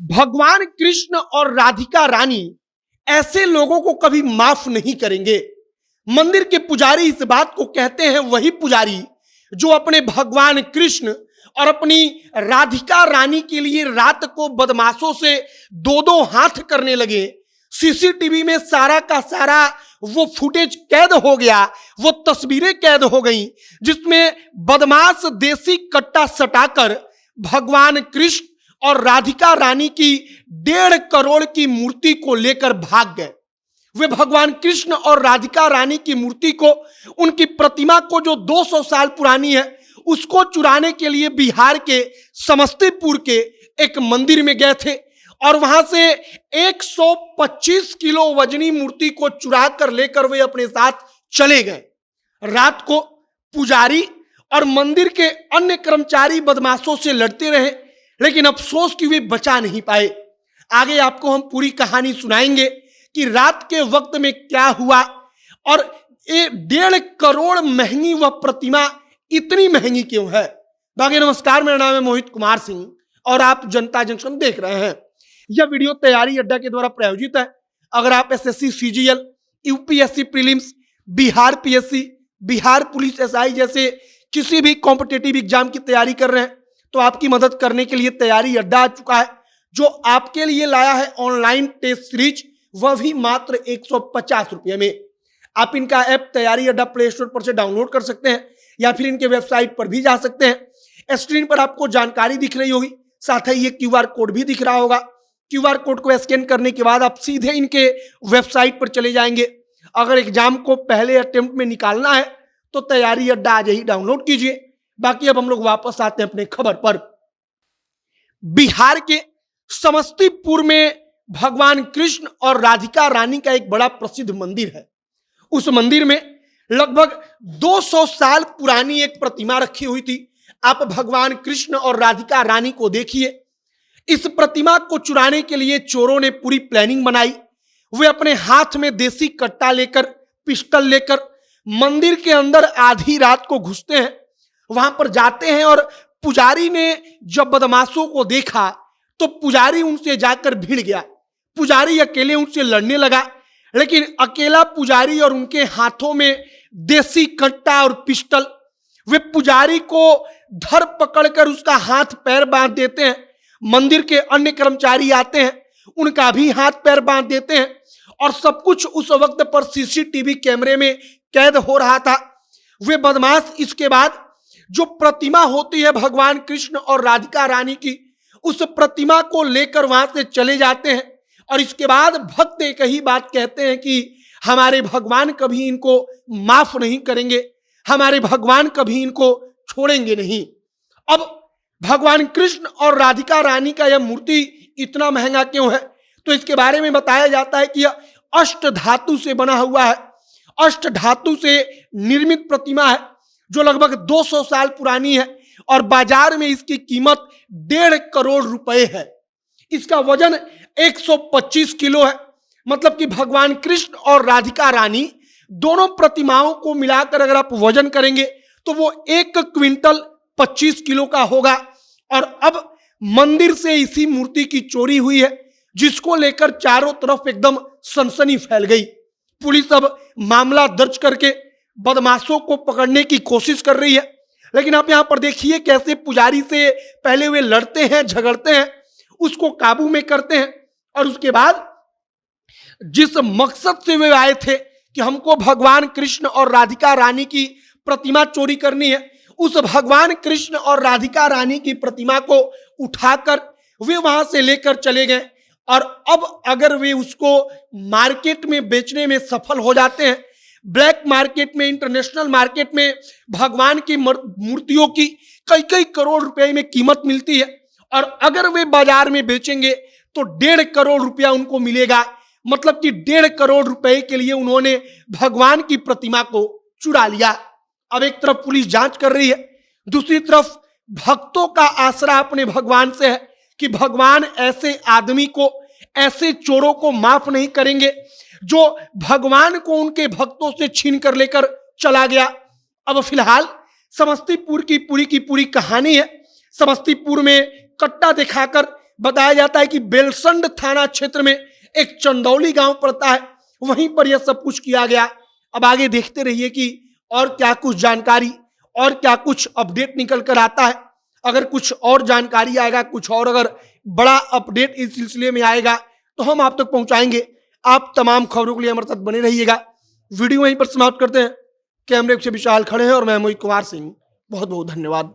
भगवान कृष्ण और राधिका रानी ऐसे लोगों को कभी माफ नहीं करेंगे। मंदिर के पुजारी इस बात को कहते हैं, वही पुजारी जो अपने भगवान कृष्ण और अपनी राधिका रानी के लिए रात को बदमाशों से दो दो हाथ करने लगे। सीसीटीवी में सारा का सारा वो फुटेज कैद हो गया, वो तस्वीरें कैद हो गई जिसमें बदमाश देसी कट्टा सटाकर भगवान कृष्ण और राधिका रानी की 1.5 करोड़ की मूर्ति को लेकर भाग गए। वे भगवान कृष्ण और राधिका रानी की मूर्ति को, उनकी प्रतिमा को जो 200 साल पुरानी है, उसको चुराने के लिए बिहार के समस्तीपुर के एक मंदिर में गए थे और वहां से 125 किलो वजनी मूर्ति को चुरा कर लेकर वे अपने साथ चले गए। रात को पुजारी और मंदिर के अन्य कर्मचारी बदमाशों से लड़ते रहे, लेकिन अफसोस कि वे बचा नहीं पाए। आगे आपको हम पूरी कहानी सुनाएंगे कि रात के वक्त में क्या हुआ और ये 1.5 करोड़ महंगी वह प्रतिमा इतनी महंगी क्यों है। बाकी नमस्कार, मेरा नाम है मोहित कुमार सिंह और आप जनता जंक्शन देख रहे हैं। यह वीडियो तैयारी अड्डा के द्वारा प्रायोजित है। अगर आप SSC, CGL, UPSC prelims, Bihar PSC, Bihar police SI जैसे किसी भी कॉम्पिटिटिव एग्जाम की तैयारी कर रहे हैं तो आपकी मदद करने के लिए तैयारी अड्डा आ चुका है, जो आपके लिए लाया है ऑनलाइन टेस्ट सीरीज, वह भी मात्र 150 रुपये में। आप इनका ऐप तैयारी अड्डा प्ले स्टोर पर से डाउनलोड कर सकते हैं या फिर इनके वेबसाइट पर भी जा सकते हैं। स्क्रीन पर आपको जानकारी दिख रही होगी, साथ ही ये क्यूआर कोड भी दिख रहा होगा। क्यूआर कोड को स्कैन करने के बाद आप सीधे इनके वेबसाइट पर चले जाएंगे। अगर एग्जाम को पहले अटेम्प्ट में निकालना है तो तैयारी अड्डा आज ही डाउनलोड कीजिए। बाकी अब हम लोग वापस आते हैं अपने खबर पर। बिहार के समस्तीपुर में भगवान कृष्ण और राधिका रानी का एक बड़ा प्रसिद्ध मंदिर है। उस मंदिर में लगभग 200 साल पुरानी एक प्रतिमा रखी हुई थी। आप भगवान कृष्ण और राधिका रानी को देखिए। इस प्रतिमा को चुराने के लिए चोरों ने पूरी प्लानिंग बनाई। वे अपने हाथ में देसी कट्टा लेकर, पिस्टल लेकर मंदिर के अंदर आधी रात को घुसते हैं, वहां पर जाते हैं और पुजारी ने जब बदमाशों को देखा तो पुजारी उनसे जाकर भिड़ गया। पुजारी अकेले उनसे लड़ने लगा, लेकिन अकेला पुजारी और उनके हाथों में देसी कट्टा और पिस्टल, वे पुजारी को धर पकड़कर उसका हाथ पैर बांध देते हैं। मंदिर के अन्य कर्मचारी आते हैं, उनका भी हाथ पैर बांध देते हैं और सब कुछ उस वक्त पर सीसीटीवी कैमरे में कैद हो रहा था। वे बदमाश इसके बाद जो प्रतिमा होती है भगवान कृष्ण और राधिका रानी की, उस प्रतिमा को लेकर वहां से चले जाते हैं और इसके बाद भक्त एक ही बात कहते हैं कि हमारे भगवान कभी इनको माफ नहीं करेंगे, हमारे भगवान कभी इनको छोड़ेंगे नहीं। अब भगवान कृष्ण और राधिका रानी का यह मूर्ति इतना महंगा क्यों है, तो इसके बारे में बताया जाता है कि यह अष्ट धातु से बना हुआ है। अष्ट धातु से निर्मित प्रतिमा है जो लगभग 200 साल पुरानी है और बाजार में इसकी कीमत 1.5 करोड़ रुपए है। इसका वजन 125 किलो है। मतलब कि भगवान कृष्ण और राधिका रानी दोनों प्रतिमाओं को मिलाकर अगर आप वजन करेंगे तो वो 1 क्विंटल 25 किलो का होगा। और अब मंदिर से इसी मूर्ति की चोरी हुई है, जिसको लेकर चारों तरफ एकदम सनसनी फैल गई। पुलिस अब मामला दर्ज करके बदमाशों को पकड़ने की कोशिश कर रही है। लेकिन आप यहां पर देखिए कैसे पुजारी से पहले वे लड़ते हैं, झगड़ते हैं, उसको काबू में करते हैं और उसके बाद जिस मकसद से वे आए थे कि हमको भगवान कृष्ण और राधिका रानी की प्रतिमा चोरी करनी है, उस भगवान कृष्ण और राधिका रानी की प्रतिमा को उठाकर वे वहां से लेकर चले गए। और अब अगर वे उसको मार्केट में बेचने में सफल हो जाते हैं, ब्लैक मार्केट में, इंटरनेशनल मार्केट में भगवान की मूर्तियों की कई कई करोड़ रुपए में कीमत मिलती है और अगर वे बाजार में बेचेंगे तो 1.5 करोड़ रुपया उनको मिलेगा। मतलब कि 1.5 करोड़ रुपए के लिए उन्होंने भगवान की प्रतिमा को चुरा लिया। अब एक तरफ पुलिस जांच कर रही है, दूसरी तरफ भक्तों का आसरा अपने भगवान से है कि भगवान ऐसे आदमी को, ऐसे चोरों को माफ नहीं करेंगे जो भगवान को उनके भक्तों से छीन कर लेकर चला गया। अब फिलहाल समस्तीपुर की पूरी कहानी है। समस्तीपुर में कट्टा दिखाकर बताया जाता है कि बेलसंड थाना क्षेत्र में एक चंदौली गांव पड़ता है, वहीं पर यह सब कुछ किया गया। अब आगे देखते रहिए कि और क्या कुछ जानकारी और क्या कुछ अपडेट निकल कर आता है। अगर कुछ और जानकारी आएगा, कुछ और अगर बड़ा अपडेट इस सिलसिले में आएगा तो हम आप तक पहुंचाएंगे। आप तमाम खबरों के लिए हमारे साथ बने रहिएगा। वीडियो वहीं पर समाप्त करते हैं। कैमरे से विशाल खड़े हैं और मैं मोहित कुमार सिंह। बहुत बहुत धन्यवाद।